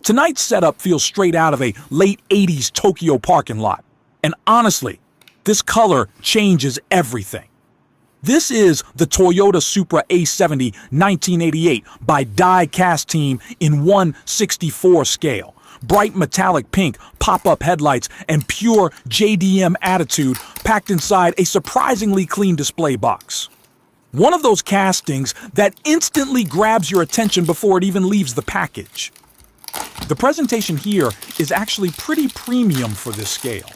Tonight's setup feels straight out of a late 80s Tokyo parking lot. And honestly, this color changes everything. This is the Toyota Supra A70 1988 by Diecast team in 1/64 scale. Bright metallic pink, pop-up headlights, and pure JDM attitude packed inside a surprisingly clean display box. One of those castings that instantly grabs your attention before it even leaves the package. The presentation here is actually pretty premium for this scale.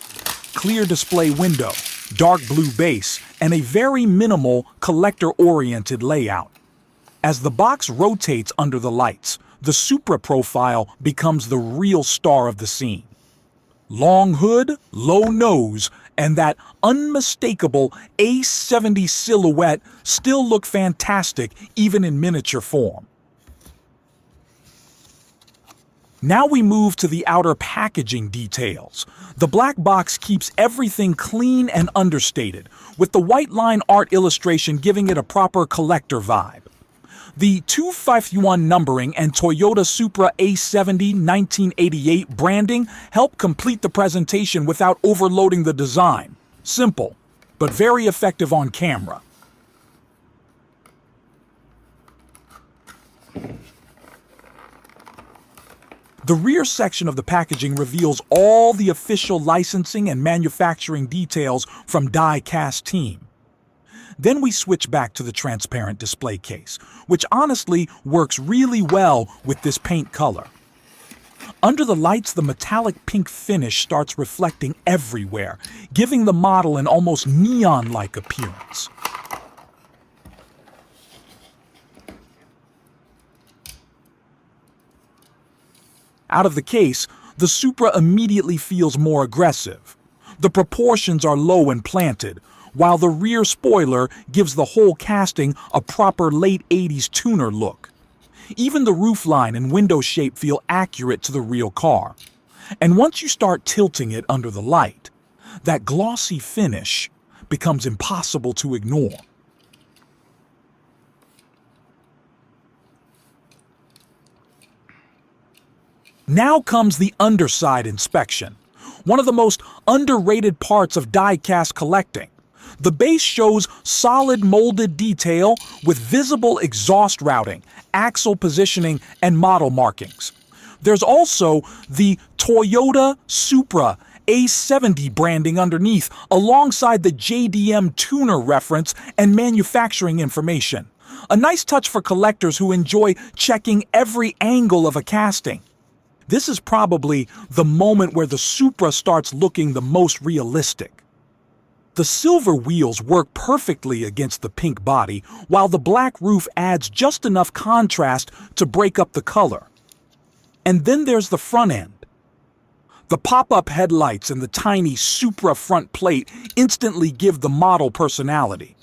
Clear display window, dark blue base, and a very minimal collector-oriented layout. As the box rotates under the lights, the Supra profile becomes the real star of the scene. Long hood, low nose, and that unmistakable A70 silhouette still look fantastic even in miniature form. Now we move to the outer packaging details. The black box keeps everything clean and understated, with the white line art illustration giving it a proper collector vibe. The 251 numbering and Toyota Supra A70 1988 branding help complete the presentation without overloading the design. Simple, but very effective on camera. The rear section of the packaging reveals all the official licensing and manufacturing details from Diecast team. Then we switch back to the transparent display case, which honestly works really well with this paint color. Under the lights, the metallic pink finish starts reflecting everywhere, giving the model an almost neon-like appearance. Out of the case, the Supra immediately feels more aggressive. The proportions are low and planted, while the rear spoiler gives the whole casting a proper late 80s tuner look. Even the roofline and window shape feel accurate to the real car. And once you start tilting it under the light, that glossy finish becomes impossible to ignore. Now comes the underside inspection, one of the most underrated parts of diecast collecting. The base shows solid molded detail with visible exhaust routing, axle positioning, and model markings. There's also the Toyota Supra A70 branding underneath, alongside the JDM tuner reference and manufacturing information. A nice touch for collectors who enjoy checking every angle of a casting. This is probably the moment where the Supra starts looking the most realistic. The silver wheels work perfectly against the pink body, while the black roof adds just enough contrast to break up the color. And then there's the front end. The pop-up headlights and the tiny Supra front plate instantly give the model personality.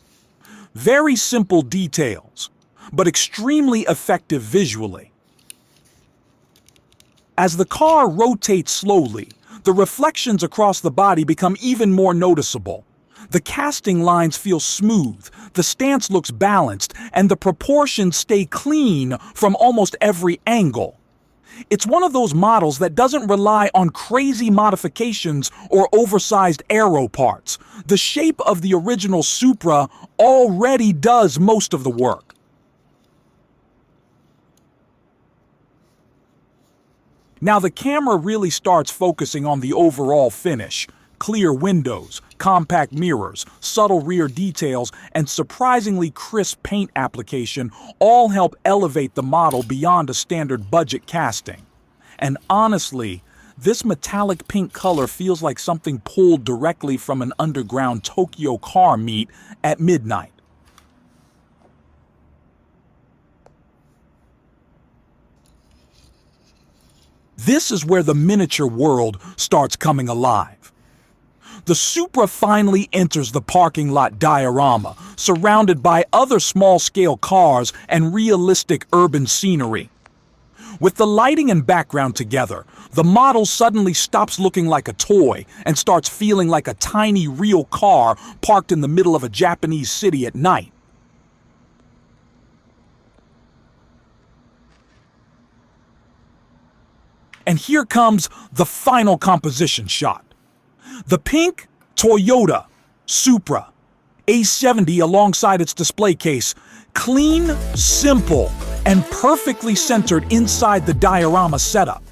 Very simple details, but extremely effective visually. As the car rotates slowly, the reflections across the body become even more noticeable. The casting lines feel smooth, the stance looks balanced, and the proportions stay clean from almost every angle. It's one of those models that doesn't rely on crazy modifications or oversized aero parts. The shape of the original Supra already does most of the work. Now the camera really starts focusing on the overall finish. Clear windows, compact mirrors, subtle rear details, and surprisingly crisp paint application all help elevate the model beyond a standard budget casting. And honestly, this metallic pink color feels like something pulled directly from an underground Tokyo car meet at midnight. This is where the miniature world starts coming alive. The Supra finally enters the parking lot diorama, surrounded by other small-scale cars and realistic urban scenery. With the lighting and background together, the model suddenly stops looking like a toy and starts feeling like a tiny real car parked in the middle of a Japanese city at night. And here comes the final composition shot. The pink Toyota Supra A70 alongside its display case, clean, simple, and perfectly centered inside the diorama setup.